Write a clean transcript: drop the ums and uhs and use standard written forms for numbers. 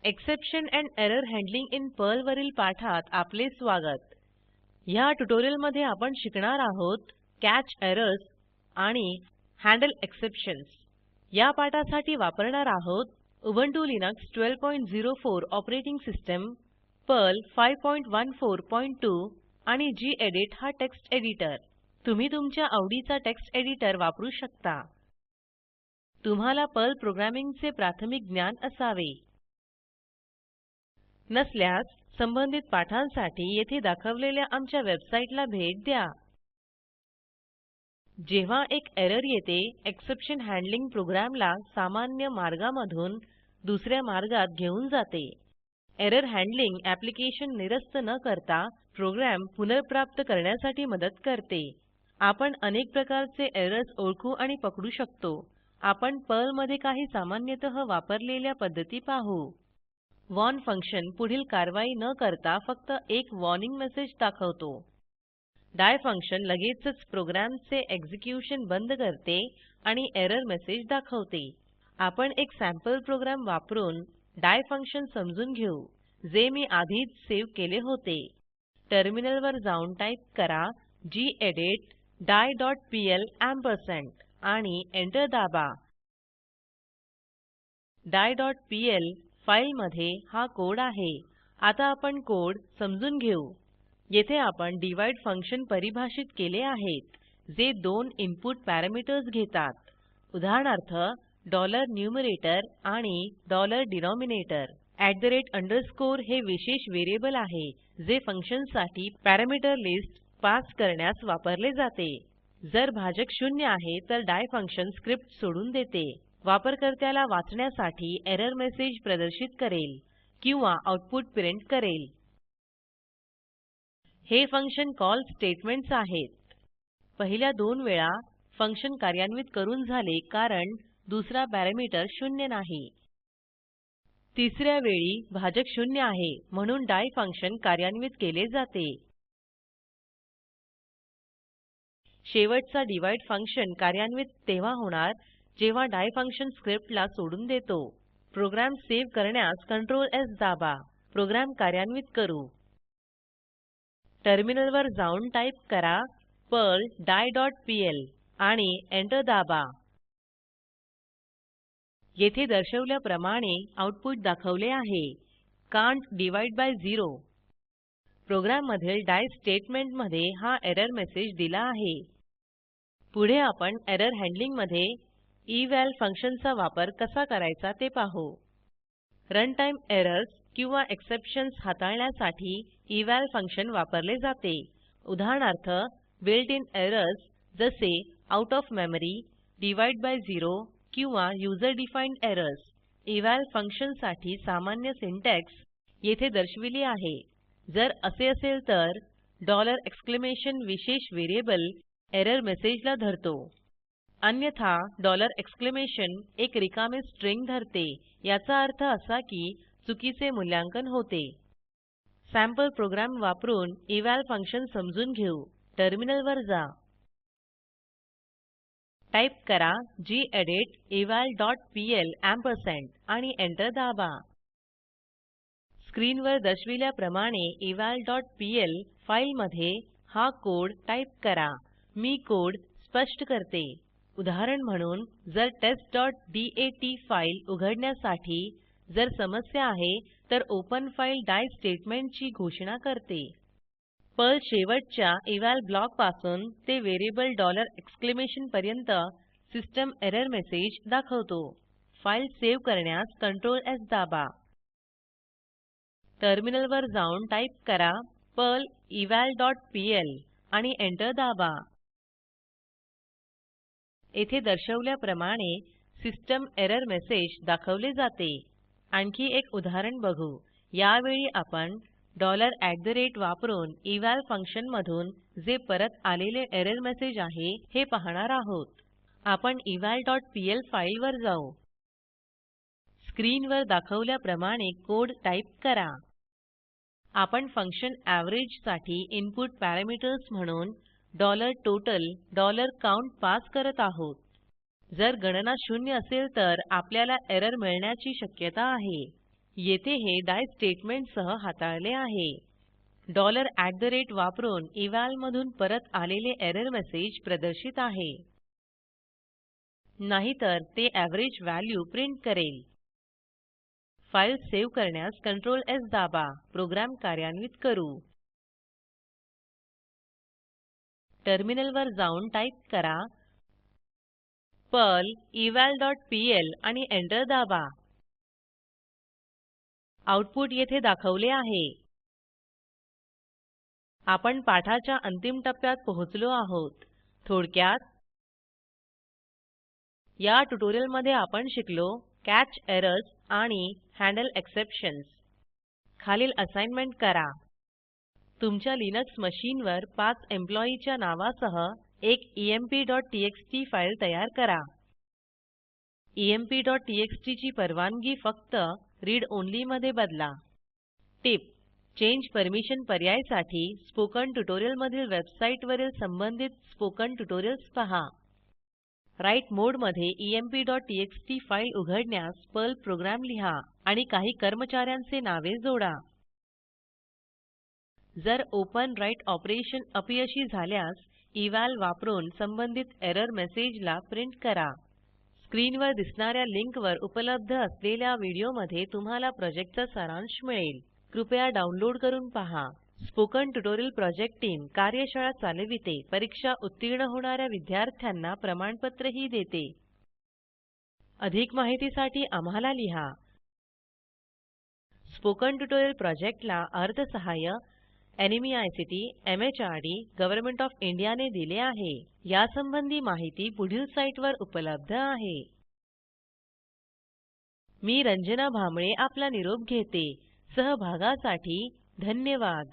Exception and error handling in Perl वरील पाठात आपले स्वागत. ह्या ट्युटोरियलमध्ये आपण शिकणार आहोत कॅच एरर्स आणि हँडल एक्सेप्शन्स. या पाठासाठी वापरणार आहोत Ubuntu Linux 1204 operating system, Perl 5142 आणि गेडीत हा टेक्स्ट एडिटर. तुम्ही तुमच्या आवडीचा टेक्स्ट एडिटर वापरू शकता. तुम्हाला पर्ल प्रोग्रॅमिंगचे प्राथमिक ज्ञान असावे. नसल्यास संबंधित पाठांसाठी येथे दाखवलेल्या आमच्या वेबसाईटला भेट द्या. जेव्हा एक एरर येते, एक्सेप्शन हँडलिंग प्रोग्रामला सामान्य मार्गामधून दुसऱ्या मार्गात घेऊन जाते. एरर हँडलिंग ऍप्लिकेशन निरस्त न करता प्रोग्राम पुनर्प्राप्त करण्यासाठी मदत करते. आपण अनेक प्रकारचे एरर्स ओळखू आणि पकडू शकतो. आपण पर्लमध्ये काही सामान्यतः वापरलेल्या पद्धती पाहू. वॉर्न फंक्शन पुढील कारवाई न करता फक्त एक वॉर्निंग मेसेज दाखवतो. डाय फंक्शन लगेचच प्रोग्रामचे एक्झिक्युशन बंद करते आणि एरर मेसेज दाखवते. आपण एक सॅम्पल प्रोग्राम वापरून डाय फंक्शन समजून घेऊ, जे मी आधीच सेव्ह केले होते. टर्मिनलवर जाऊन टाईप करा गेडीत die.pl आणि एंटर दाबा. die.pl फाईलमध्ये हा कोड आहे. आता आपण कोड समजून घेऊ. येथे आपण डिव्हाइड फंक्शन परिभाषित केले आहेत, जे दोन इनपुट पॅरामीटर्स घेतात. उदाहरणार्थ $numerator आणि $denominator. @_ हे विशेष व्हेरिएबल आहे, जे फंक्शनसाठी पॅरामीटर लिस्ट पास करण्यास वापरले जाते. जर भाजक 0 आहे तर डाय फंक्शन स्क्रिप्ट सोडून देते. वापरकर्त्याला वाचण्यासाठी एरर मेसेज प्रदर्शित करेल किंवा आउटपुट प्रिंट करेल. हे फंक्शन कॉल स्टेटमेंट्स आहेत. पहिल्या 2 वेळा फंक्शन कार्यान्वित करून झाले कारण दुसरा पॅरामीटर 0 नाही. तिसऱ्या वेळी भाजक 0 आहे म्हणून डाय फंक्शन कार्यान्वित केले जाते. शेवटचा डिव्हाइड फंक्शन कार्यान्वित तेव्हा होणार जेव्हा डाय फंक्शन स्क्रिप्टला सोडून देतो. प्रोग्राम सेव्ह करण्यास Ctrl S दाबा. प्रोग्राम कार्यान्वित करू. टर्मिनलवर जाऊन टाईप करा पर्ल die.pl आणि एंटर दाबा. येथे दर्शवल्याप्रमाणे आउटपुट दाखवले आहे. Can't divide by 0. प्रोग्राममधील डाय स्टेटमेंटमध्ये हा एरर मेसेज दिला आहे. पुढे आपण एरर हँडलिंगमध्ये eval फंक्शनचा वापर कसा करायचा ते पाहू. रनटाईम एरर्स किंवा एक्सेप्शन्स हाताळण्यासाठी eval फंक्शन वापरले जाते. उदाहरणार्थ बिल्ट इन एरर्स जसे out of memory, divide by 0 किंवा युजर डिफाईन्ड एरर्स. eval फंक्शनसाठी सामान्य सिंटॅक्स येथे दर्शविली आहे. जर असे असेल तर $! विशेष व्हेरिएबल एरर मेसेजला धरतो. अन्यथा $! एक रिकामे स्ट्रिंग धरते. याचा अर्थ असा की चुकीचे मूल्यांकन होते. सॅम्पल प्रोग्राम वापरून eval फंक्शन समजून घेऊ. टर्मिनलवर जा. टाईप करा गेडीत eval.pl आणि एंटर दाबा. स्क्रीनवर दर्शविल्याप्रमाणे eval.pl फाईलमध्ये हा कोड टाईप करा. मी कोड स्पष्ट करते. उदाहरण म्हणून जर test.dat फाईल उघडण्यासाठी जर समस्या आहे तर ओपन फाइल डाय स्टेटमेंटची घोषणा करते. पर्ल शेवटच्या eval ब्लॉक पासून ते व्हेरिएबल $! पर्यंत सिस्टम एरर मेसेज दाखवतो. फाईल सेव्ह करण्यास Ctrl S दाबा. टर्मिनलवर जाऊन टाईप करा पर्ल eval.pl आणि एंटर दाबा. येथे दर्शवल्याप्रमाणे सिस्टम एरर मेसेज दाखवले जाते. आणखी एक उदाहरण बघू. यावेळी आपण $@ वापरून eval फंक्शन मधून जे परत आलेले एरर मेसेज आहे हे पाहणार आहोत. आपण eval.pl फाईलवर जाऊ. स्क्रीनवर दाखवल्याप्रमाणे कोड टाईप करा. आपण फंक्शन एव्हरेज साठी इनपुट पॅरामीटर्स म्हणून $total, $count पास करत आहोत. जर गणना 0 असेल तर आपल्याला एरर मिळण्याची शक्यता आहे. येथे हे डाय स्टेटमेंट सह हाताळले आहे. वापरून eval मधून परत आलेले एरर मेसेज प्रदर्शित आहे. नाहीतर ते एव्हरेज व्हॅल्यू प्रिंट करेल. फाईल सेव्ह करण्यास Ctrl S दाबा. प्रोग्राम कार्यान्वित करू. टर्मिनलवर जाऊन टाईप करा पर्ल eval डॉट पीएल आणि एंटर दाबा. आऊटपुट येथे दाखवले आहे. आपण पाठाच्या अंतिम टप्प्यात पोहोचलो आहोत. थोडक्यात या ट्युटोरियलमध्ये आपण शिकलो कॅच एरर्स आणि हँडल एक्सेप्शन्स. खालील असाइनमेंट करा. तुमच्या लिनक्स मशीनवर 5 एम्प्लॉयीच्या नावासह एक emptxt फाईल तयार करा. emptxt ची परवानगी फक्त रीड ओन्ली मध्ये बदला. टिप: चेंज परमिशन पर्यायासाठी स्पोकन ट्युटोरियल मधील वेबसाईटवरील संबंधित स्पोकन ट्युटोरियल्स पहा. राइट मोड मध्ये emptxt फाईल उघडण्यास पर्ल प्रोग्राम लिहा आणि काही कर्मचाऱ्यांचे नावे जोडा. जर ओपन राइट ऑपरेशन अपयशी झाल्यास eval वापरून संबंधित एरर मेसेजला प्रिंट करा. स्क्रीनवर दिसणाऱ्या लिंकवर उपलब्ध असलेल्या व्हिडिओमध्ये तुम्हाला प्रॉजेक्टचा सारांश मिळेल. कृपया डाउनलोड करून पहा. स्पोकन ट्युटोरियल प्रोजेक्ट टीम कार्यशाळा चालविते, परीक्षा उत्तीर्ण होणाऱ्या विद्यार्थ्यांना प्रमाणपत्रही देते. अधिक माहितीसाठी आम्हाला लिहा. स्पोकन ट्युटोरियल प्रोजेक्टला अर्थसहाय्य NMEICT MHRD government of India ने दिले आहे. यासंबंधी माहिती पुढील साईटवर उपलब्ध आहे. मी रंजना भांबळे आपला निरोप घेते. सहभागासाठी धन्यवाद.